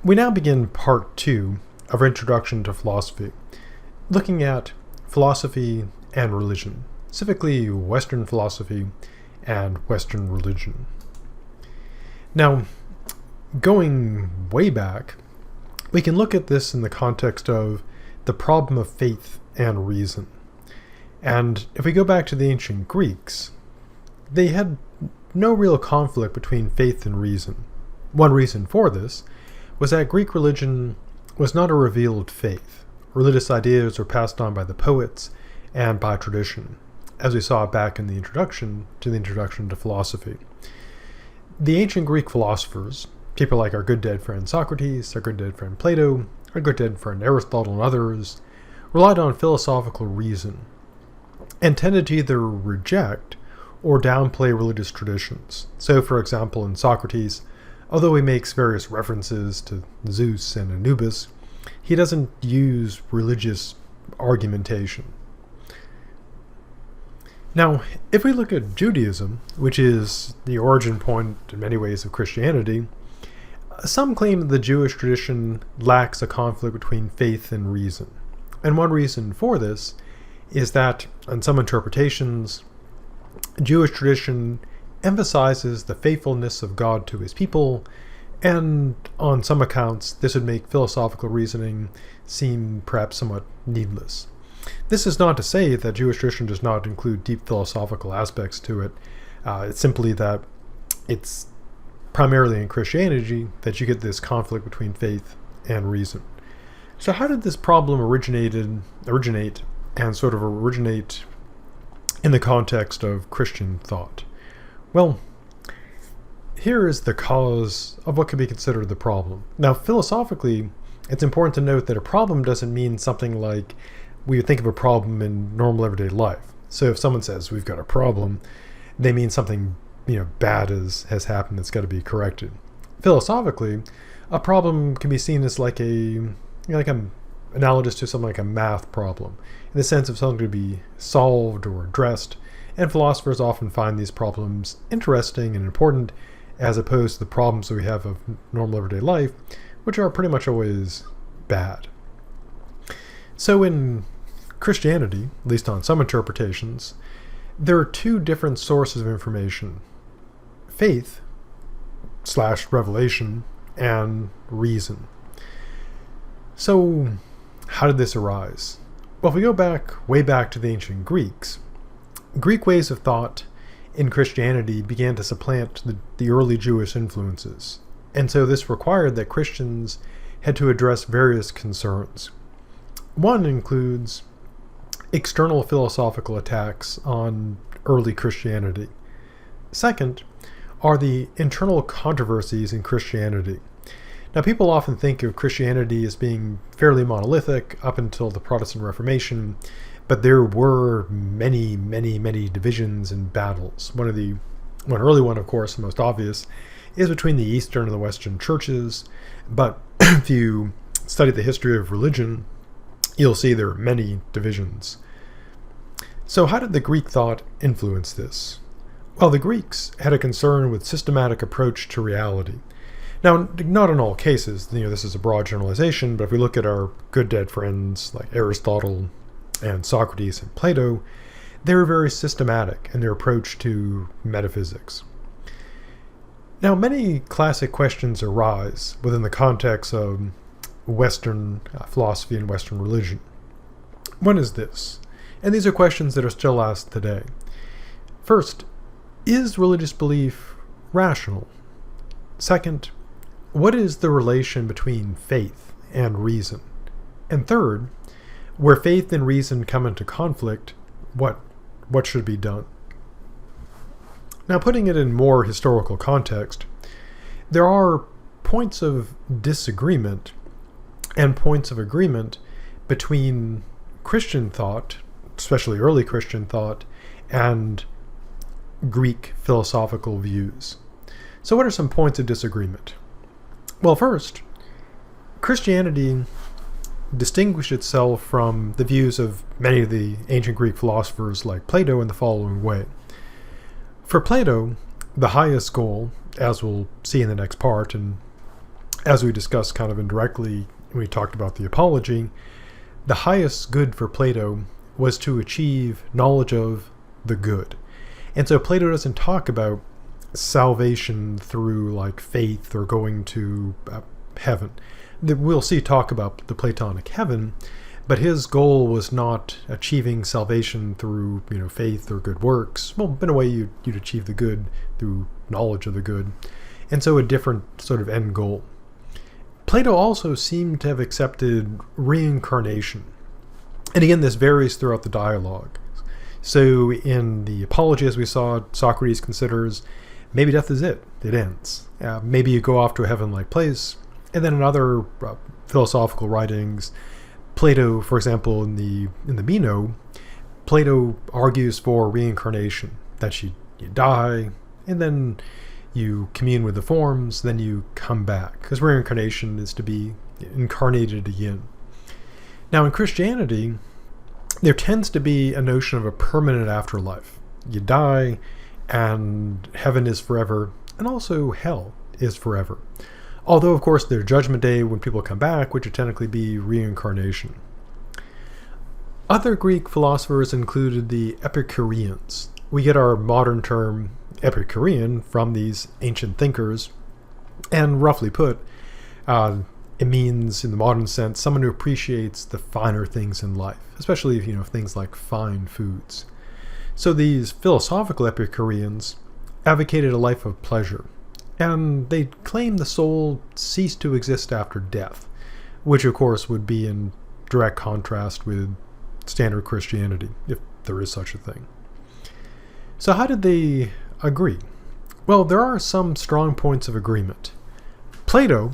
We now begin part 2 of our Introduction to Philosophy, looking at philosophy and religion, specifically Western philosophy and Western religion. Now, going way back, we can look at this in the context of the problem of faith and reason. And if we go back to the ancient Greeks, they had no real conflict between faith and reason. One reason for this was that Greek religion was not a revealed faith. Religious ideas were passed on by the poets and by tradition, as we saw back in the Introduction to Philosophy. The ancient Greek philosophers, people like our good dead friend Socrates, our good dead friend Plato, our good dead friend Aristotle, and others, relied on philosophical reason and tended to either reject or downplay religious traditions. So, for example, in Socrates, although he makes various references to Zeus and Anubis, he doesn't use religious argumentation. Now, if we look at Judaism, which is the origin point in many ways of Christianity, some claim that the Jewish tradition lacks a conflict between faith and reason. And one reason for this is that, in some interpretations, Jewish tradition emphasizes the faithfulness of God to his people, and on some accounts, this would make philosophical reasoning seem perhaps somewhat needless. This is not to say that Jewish tradition does not include deep philosophical aspects to it. It's simply that it's primarily in Christianity that you get this conflict between faith and reason. So how did this problem originate in the context of Christian thought? Well, here is the cause of what could be considered the problem. Now, philosophically, it's important to note that a problem doesn't mean something like we would think of a problem in normal everyday life. So if someone says we've got a problem, they mean something bad has happened that's got to be corrected. Philosophically, a problem can be seen as like analogous to something like a math problem, in the sense of something to be solved or addressed. And philosophers often find these problems interesting and important, as opposed to the problems that we have of normal everyday life, which are pretty much always bad. So in Christianity, at least on some interpretations, there are two different sources of information: faith / revelation and reason. So how did this arise? Well, if we go way back to the ancient Greeks, Greek ways of thought in Christianity began to supplant the early Jewish influences. And so this required that Christians had to address various concerns. One includes external philosophical attacks on early Christianity. Second are the internal controversies in Christianity. Now, people often think of Christianity as being fairly monolithic up until the Protestant Reformation, but there were many, many, many divisions and battles. One early one, of course, the most obvious, is between the Eastern and the Western churches. But if you study the history of religion, you'll see there are many divisions. So how did the Greek thought influence this? Well, the Greeks had a concern with systematic approach to reality. Now, not in all cases, this is a broad generalization, but if we look at our good dead friends like Aristotle and Socrates and Plato, they were very systematic in their approach to metaphysics. Now, many classic questions arise within the context of Western philosophy and Western religion. One is this, and these are questions that are still asked today. First, is religious belief rational? Second, what is the relation between faith and reason? And third, where faith and reason come into conflict, what should be done? Now, putting it in more historical context, there are points of disagreement and points of agreement between Christian thought, especially early Christian thought, and Greek philosophical views. So what are some points of disagreement? Well, first, Christianity distinguished itself from the views of many of the ancient Greek philosophers like Plato in the following way. For Plato, the highest goal, as we'll see in the next part, and as we discussed kind of indirectly when we talked about the Apology, the highest good for Plato was to achieve knowledge of the good. And so Plato doesn't talk about salvation through like faith or going to heaven. We'll see talk about the Platonic heaven, but his goal was not achieving salvation through faith or good works. Well, in a way you'd achieve the good through knowledge of the good. And so a different sort of end goal. Plato also seemed to have accepted reincarnation. And again, this varies throughout the dialogue. So in the Apology, as we saw, Socrates considers maybe death is it. It ends. Maybe you go off to a heaven-like place. And then in other philosophical writings, Plato, for example, in the Meno, Plato argues for reincarnation, that you die, and then you commune with the forms, then you come back. Because reincarnation is to be incarnated again. Now in Christianity, there tends to be a notion of a permanent afterlife. You die, and heaven is forever, and also hell is forever. Although, of course, there's Judgment Day when people come back, which would technically be reincarnation. Other Greek philosophers included the Epicureans. We get our modern term Epicurean from these ancient thinkers, and roughly put, it means, in the modern sense, someone who appreciates the finer things in life, especially things like fine foods. So these philosophical Epicureans advocated a life of pleasure, and they claimed the soul ceased to exist after death, which of course would be in direct contrast with standard Christianity, if there is such a thing. So how did they agree? Well, there are some strong points of agreement. Plato,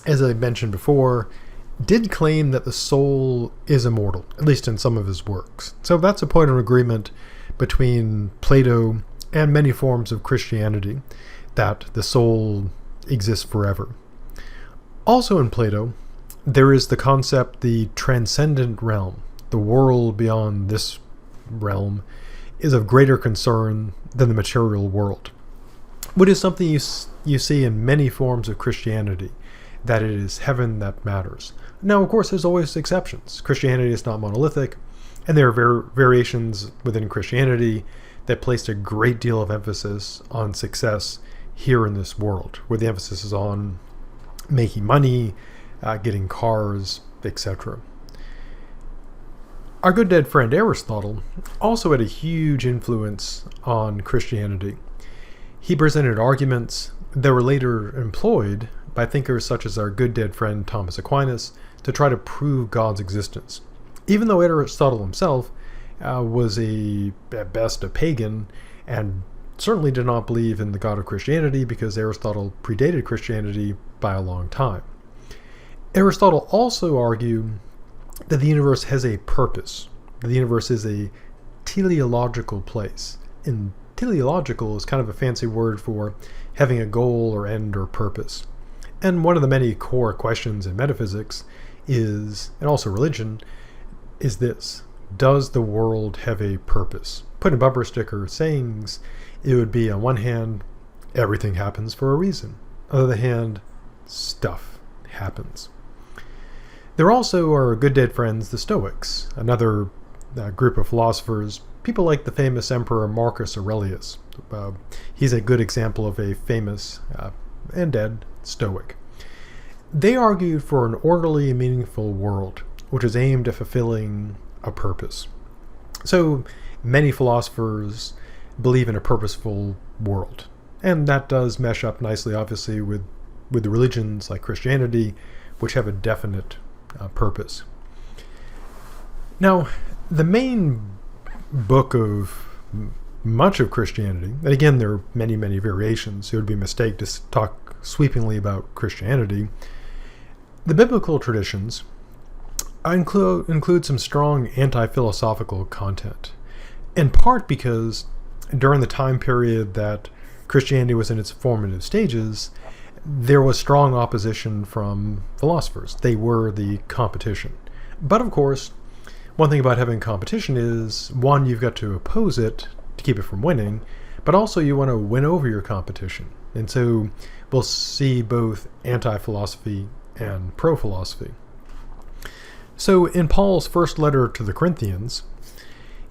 as I mentioned before, did claim that the soul is immortal, at least in some of his works. So that's a point of agreement between Plato and many forms of Christianity, that the soul exists forever. Also in Plato, there is the concept, the transcendent realm, the world beyond this realm, is of greater concern than the material world, which is something you see in many forms of Christianity, that it is heaven that matters. Now, of course, there's always exceptions. Christianity is not monolithic, and there are variations within Christianity that placed a great deal of emphasis on success here in this world, where the emphasis is on making money, getting cars, etc. Our good dead friend Aristotle also had a huge influence on Christianity. He presented arguments that were later employed by thinkers such as our good dead friend Thomas Aquinas to try to prove God's existence. Even though Aristotle himself was at best a pagan and certainly did not believe in the God of Christianity, because Aristotle predated Christianity by a long time. Aristotle also argued that the universe has a purpose, that the universe is a teleological place. And teleological is kind of a fancy word for having a goal or end or purpose. And one of the many core questions in metaphysics is, and also religion, is this: does the world have a purpose? Put in bumper sticker sayings, it would be, on one hand, everything happens for a reason. On the other hand, stuff happens. There also are good dead friends, the Stoics, another group of philosophers, people like the famous Emperor Marcus Aurelius. He's a good example of a famous and dead Stoic. They argued for an orderly and meaningful world, which is aimed at fulfilling a purpose. So many philosophers believe in a purposeful world, and that does mesh up nicely, obviously, with the religions like Christianity, which have a definite purpose. Now, the main book of much of Christianity, and again there are many, many variations, it would be a mistake to talk sweepingly about Christianity. The biblical traditions include some strong anti-philosophical content, in part because during the time period that Christianity was in its formative stages, there was strong opposition from philosophers. They were the competition. But of course, one thing about having competition is, one, you've got to oppose it to keep it from winning, but also you want to win over your competition. And so we'll see both anti-philosophy and pro-philosophy. So in Paul's first letter to the Corinthians,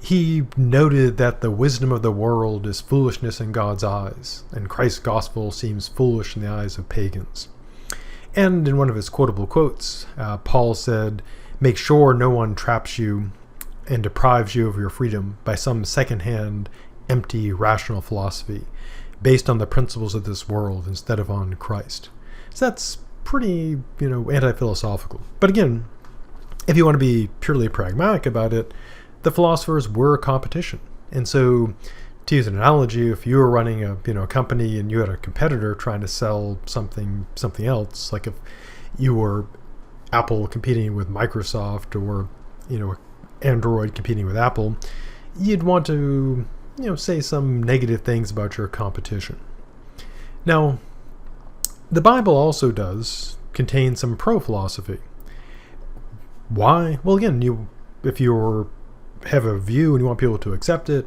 he noted that the wisdom of the world is foolishness in God's eyes, and Christ's gospel seems foolish in the eyes of pagans. And in one of his quotable quotes, Paul said, "Make sure no one traps you and deprives you of your freedom by some second-hand, empty, rational philosophy based on the principles of this world instead of on Christ." So that's pretty, anti-philosophical. But again, if you want to be purely pragmatic about it, the philosophers were a competition. And so, to use an analogy, if you were running a company and you had a competitor trying to sell something else, like if you were Apple competing with Microsoft, or Android competing with Apple, you'd want to say some negative things about your competition. Now, the Bible also does contain some pro-philosophy. Why? Well, again, if you have a view and you want people to accept it,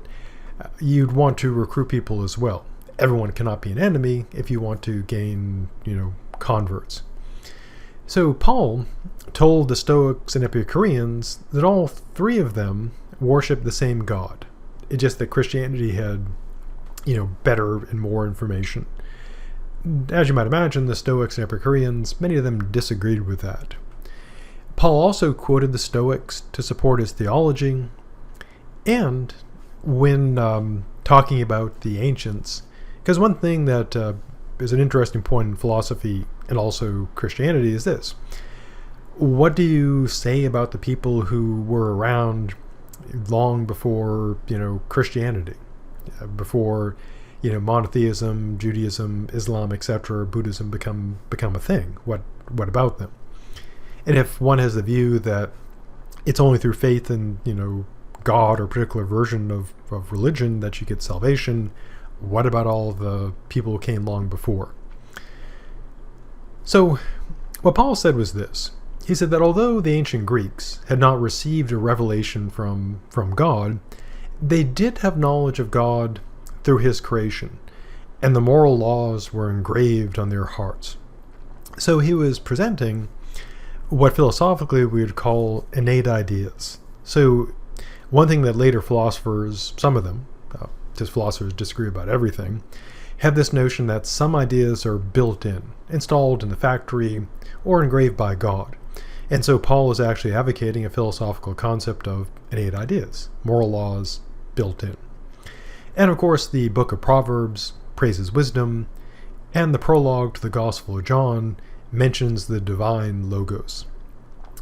you'd want to recruit people as well. Everyone cannot be an enemy if you want to gain, converts. So Paul told the Stoics and Epicureans that all three of them worship the same God. It's just that Christianity had, better and more information. As you might imagine, the Stoics and Epicureans, many of them disagreed with that. Paul also quoted the Stoics to support his theology, and when talking about the ancients, because one thing that is an interesting point in philosophy and also Christianity is this: what do you say about the people who were around long before Christianity, before monotheism, Judaism, Islam, etc., Buddhism become a thing? What about them? And if one has the view that it's only through faith in God or a particular version of religion that you get salvation, what about all the people who came long before? So what Paul said was this. He said that although the ancient Greeks had not received a revelation from God, they did have knowledge of God through his creation, and the moral laws were engraved on their hearts. So he was presenting what philosophically we would call innate ideas. So one thing that later philosophers, some of them, because philosophers disagree about everything, have this notion that some ideas are built in, installed in the factory, or engraved by God. And so Paul is actually advocating a philosophical concept of innate ideas, moral laws built in. And of course, the book of Proverbs praises wisdom, and the prologue to the Gospel of John mentions the divine logos.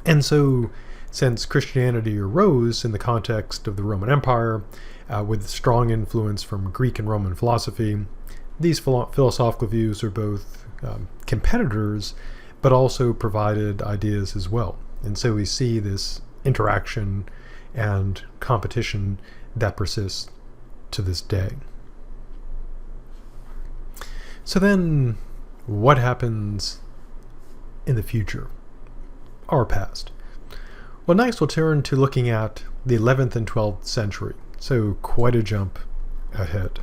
And so, since Christianity arose in the context of the Roman Empire, with strong influence from Greek and Roman philosophy, these philosophical views are both competitors, but also provided ideas as well. And so we see this interaction and competition that persists to this day. So then, what happens in the future, our past? Well, next we'll turn to looking at the 11th and 12th century, so quite a jump ahead.